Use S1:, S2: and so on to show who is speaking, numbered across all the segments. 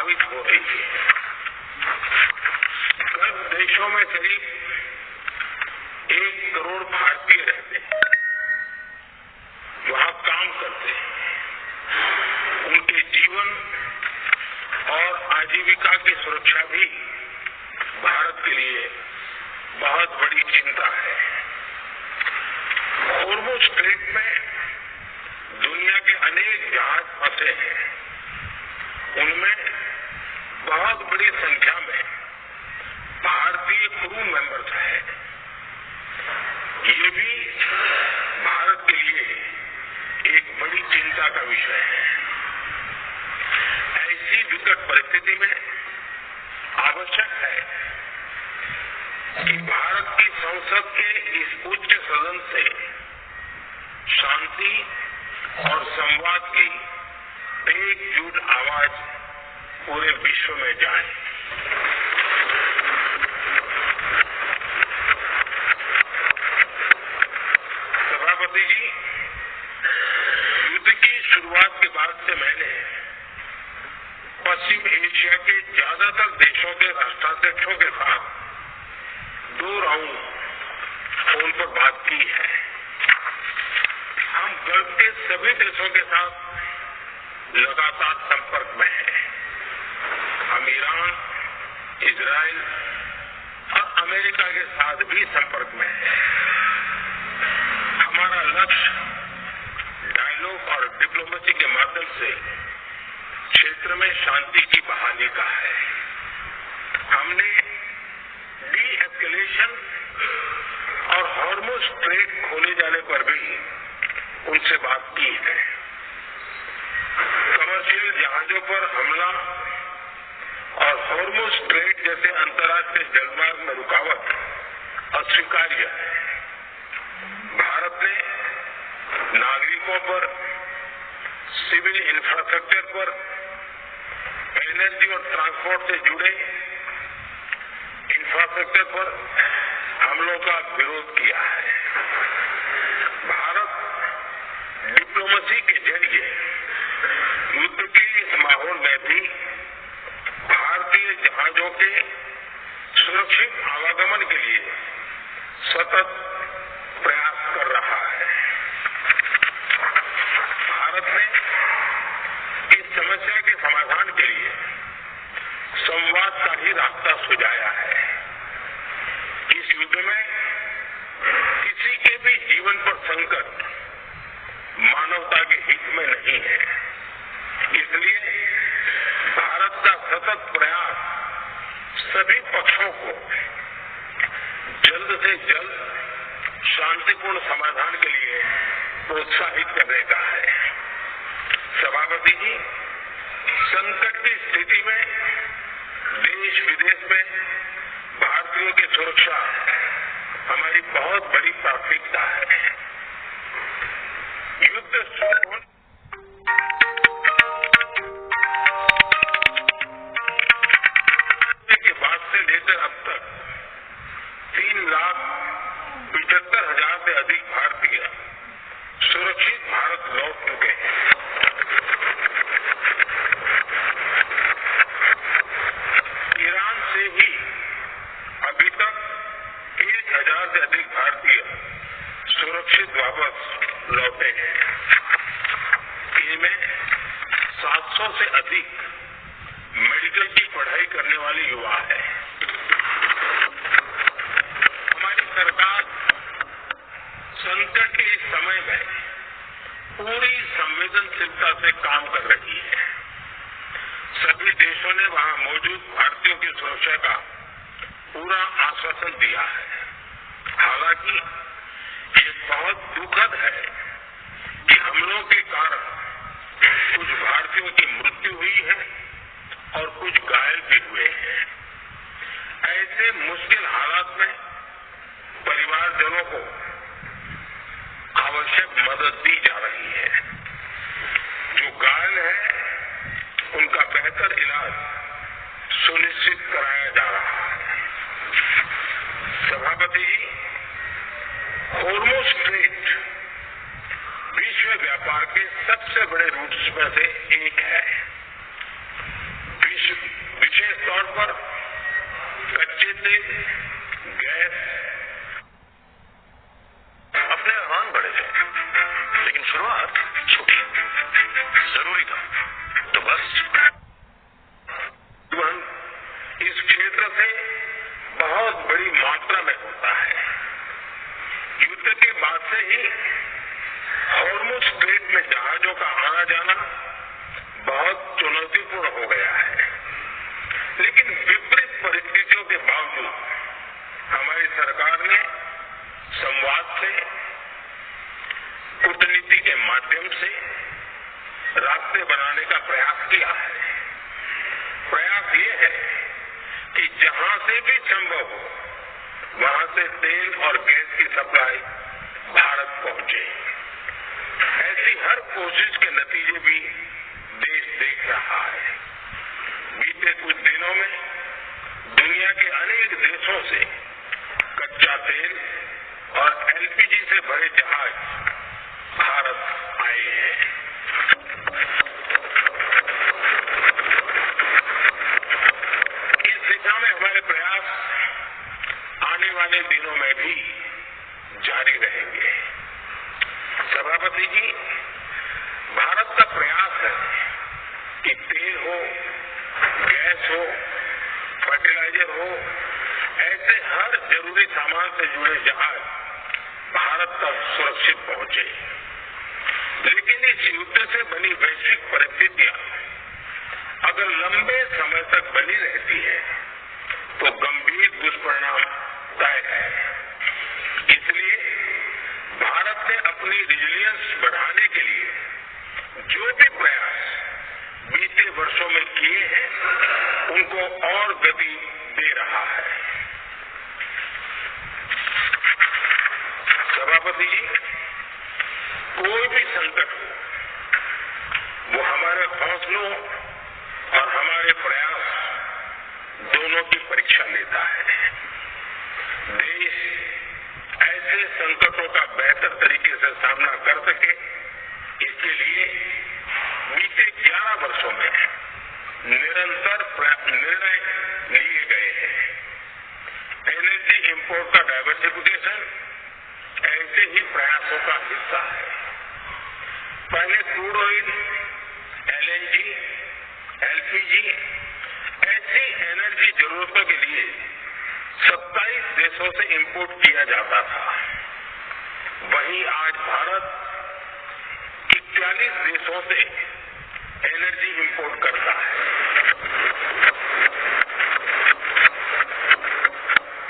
S1: प्रभावित हो रही है। गल्फ देशों में करीब 1 करोड़ भारतीय रहते हैं, वहां काम करते हैं। उनके जीवन और आजीविका की सुरक्षा भी भारत के लिए बहुत बड़ी चिंता है। होर्मुज स्ट्रेट में दुनिया के अनेक जहाज फंसे हैं, उनमें बहुत बड़ी संख्या में भारतीय क्रू मेंबर्स हैं। ये भी भारत के लिए एक बड़ी चिंता का विषय है। ऐसी विकट परिस्थिति में आवश्यक है कि भारत की संसद के इस उच्च सदन से शांति और संवाद की एकजुट आवाज पूरे विश्व में जाए। सभापति जी, युद्ध की शुरुआत के बाद से मैंने पश्चिम एशिया के ज्यादातर देशों के राष्ट्राध्यक्षों के साथ 2 राउंड फोन पर बात की है। हम गल्फ के सभी देशों के साथ लगातार संपर्क में हैं। हम ईरान, इजराइल और अमेरिका के साथ भी संपर्क में हैं। हमारा लक्ष्य डायलॉग और डिप्लोमेसी के माध्यम से क्षेत्र में शांति की बहाली का है। हमने डी एस्केलेशन और होर्मुज स्ट्रेट खोले जाने पर भी उनसे बात की है। कमर्शियल जहाजों पर हमला और होर्मुज स्ट्रेट जैसे अंतर्राष्ट्रीय जलमार्ग में रुकावट अस्वीकार्य है। भारत ने नागरिकों पर, सिविल इंफ्रास्ट्रक्चर पर, एनर्जी और ट्रांसपोर्ट से जुड़े इंफ्रास्ट्रक्चर पर हमलों का विरोध किया है। भारत डिप्लोमेसी के जरिए युद्ध के इस माहौल में भी भारतीय जहाजों के सुरक्षित आवागमन के लिए सतत प्रयास कर रहा है। भारत ने इस समस्या के समाधान के लिए संवाद का ही रास्ता सुझाया है। इस युद्ध में किसी के भी जीवन पर संकट मानवता के हित में नहीं है। इसलिए भारत का सतत प्रयास सभी पक्षों को जल्द से जल्द शांतिपूर्ण समाधान के लिए प्रोत्साहित करने का है। सभापति जी, संकट की स्थिति में देश विदेश में भारतीयों की सुरक्षा हमारी बहुत बड़ी प्राथमिकता है। युद्ध शुरू होने के बाद से लेकर अब तक 3,75,000 से अधिक भारतीय सुरक्षित भारत लौट चुके हैं। ईरान से ही अभी तक 1,000 से अधिक भारतीय सुरक्षित वापस लौटे हैं। इनमें 700 से अधिक मेडिकल की पढ़ाई करने वाले युवा हैं। हमारी सरकार संकट के इस समय में पूरी संवेदनशीलता से काम कर रही है। सभी देशों ने वहां मौजूद भारतीयों की सुरक्षा का पूरा आश्वासन दिया है। हालांकि ये बहुत दुखद है कि हमलों के कारण कुछ भारतीयों की मृत्यु हुई है और कुछ घायल भी हुए हैं। ऐसे मुश्किल हालात में परिवारजनों को आवश्यक मदद दी जा रही है। जो घायल है उनका बेहतर इलाज सुनिश्चित कराया जा रहा है। सभापति जी, होर्मुज स्ट्रेट विश्व व्यापार के सबसे बड़े रूट्स में से एक है। विश्व से गैस
S2: अपने अरमान बड़े थे, लेकिन शुरुआत छोटी। जरूरी था तो बस
S1: इस क्षेत्र से बहुत बड़ी मात्रा में होता है। युद्ध के बाद से ही हॉर्मुज स्ट्रेट में जहाजों का आना जाना बहुत चुनौतीपूर्ण हो गया है। लेकिन विपरीत परिस्थितियों के बावजूद हमारी सरकार ने संवाद से, कूटनीति के माध्यम से रास्ते बनाने का प्रयास किया है। प्रयास ये है कि जहां से भी संभव हो वहां से तेल और गैस की सप्लाई भारत पहुंचे। ऐसी हर कोशिश के नतीजे भी देश देख रहा है। बीते कुछ दिनों में दुनिया के अनेक देशों से कच्चा तेल और एलपीजी से भरे जहाज भारत आए हैं। इस दिशा में हमारे प्रयास आने वाले दिनों में भी जारी रहेंगे। सभापति जी, भारत का प्रयास है कि तेल हो, गैस हो, फर्टिलाइजर हो, ऐसे हर जरूरी सामान से जुड़े जहाज भारत तक सुरक्षित पहुंचे। लेकिन इस युद्ध से बनी वैश्विक परिस्थितियां अगर लंबे समय तक बनी रहती है तो गंभीर दुष्परिणाम तय है। इसलिए भारत ने अपनी रिजिलियंस बढ़ाने के लिए जो भी प्रयास बीते वर्षों में किए हैं उनको और गति दे रहा है। सभापति जी, कोई भी संकट हो वो हमारे हौसलों और हमारे प्रयास दोनों की परीक्षा लेता है। देश ऐसे संकटों का बेहतर तरीके से सामना कर सके, इसके लिए बीते 11 वर्षों में निरंतर निर्णय लिए गए हैं। एनर्जी इंपोर्ट का डाइवर्सिफिकेशन ऐसे ही प्रयासों का हिस्सा है। पहले क्रूड ऑयल, एलएनजी, एलपीजी ऐसी एनर्जी जरूरतों के लिए 27 देशों से इंपोर्ट किया जाता था। वहीं आज भारत 41 देशों से एनर्जी इंपोर्ट करता है।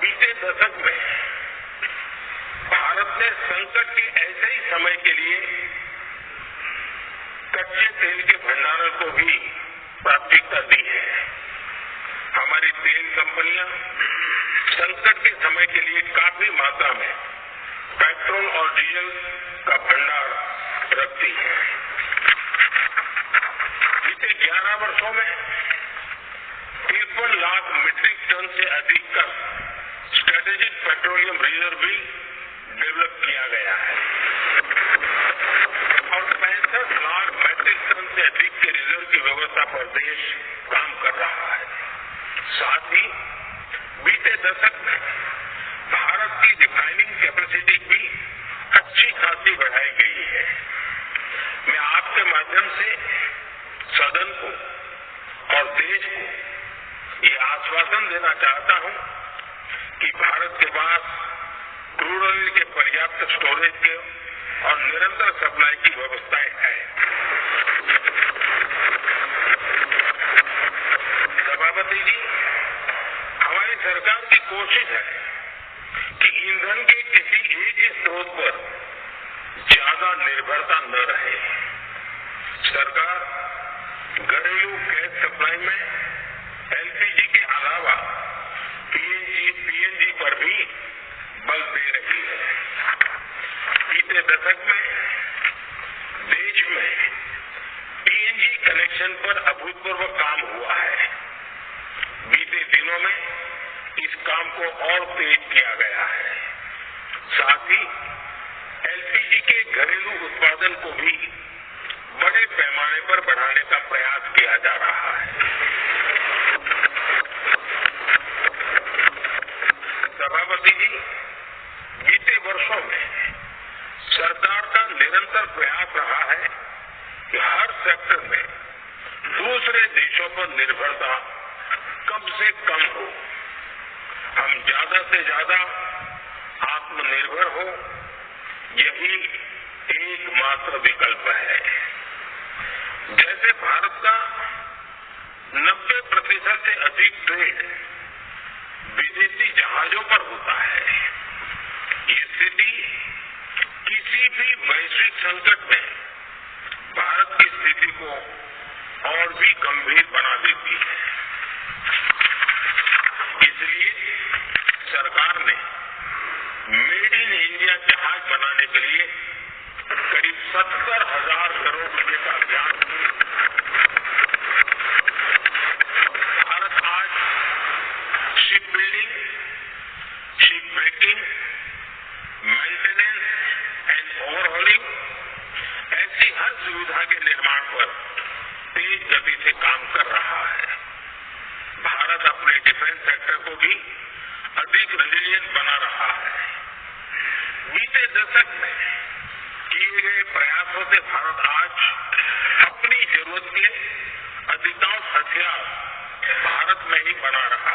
S1: बीते दशक में भारत ने संकट के ऐसे ही समय के लिए कच्चे तेल के भंडारण को भी प्राथमिकता दी है। हमारी तेल कंपनियां संकट के समय के लिए काफी मात्रा में पेट्रोल और डीजल का भंडार रखती है। बीते 11 वर्षों में 53 लाख मीट्रिक टन से अधिक का स्ट्रेटेजिक पेट्रोलियम रिजर्व भी डेवलप किया गया है और 65 लाख मीट्रिक टन से अधिक के रिजर्व की व्यवस्था पर देश काम कर रहा है। साथ ही बीते दशक में भारत की रिफाइनिंग कैपेसिटी भी अच्छी खासी बढ़ाई गई है। मैं आपके माध्यम से सदन को और देश को ये आश्वासन देना चाहता हूं कि भारत के पास क्रूड ऑयल के पर्याप्त स्टोरेज के और निरंतर सप्लाई की व्यवस्थाएं हैं। सभापति जी, हमारी सरकार की कोशिश है कि ईंधन के किसी एक ही स्रोत पर ज्यादा निर्भरता न रहे। सरकार घरेलू गैस सप्लाई में एलपीजी के अलावा पीएनजी पर भी बल दे रही है। बीते दशक में देश में पीएनजी कनेक्शन पर अभूतपूर्व काम हुआ है। बीते दिनों में इस काम को और तेज किया गया है। साथ ही एलपीजी के घरेलू उत्पादन को भी बड़े पैमाने पर बढ़ाने का प्रयास किया जा रहा है। आत्मनिर्भरता कम से कम हो, हम ज्यादा से ज्यादा आत्मनिर्भर हो, यही एकमात्र विकल्प है। जैसे भारत का 90% से अधिक ट्रेड विदेशी जहाजों पर होता है। ये स्थिति किसी भी वैश्विक संकट में भारत की स्थिति को और भी गंभीर बना देती है। इसलिए सरकार ने मेड इन इंडिया जहाज बनाने के लिए करीब 70,000 करोड़ रुपए का अभियान शुरू किया। भारत आज ship building, ship breaking, maintenance and overhauling ऐसी हर सुविधा के निर्माण पर तेज गति से काम कर रहा है। भारत अपने डिफेंस सेक्टर को भी अधिक रेजिलिएंट बना रहा है। बीते दशक में किए गए प्रयासों से भारत आज अपनी जरूरत के अधिकांश हथियार भारत में ही बना रहा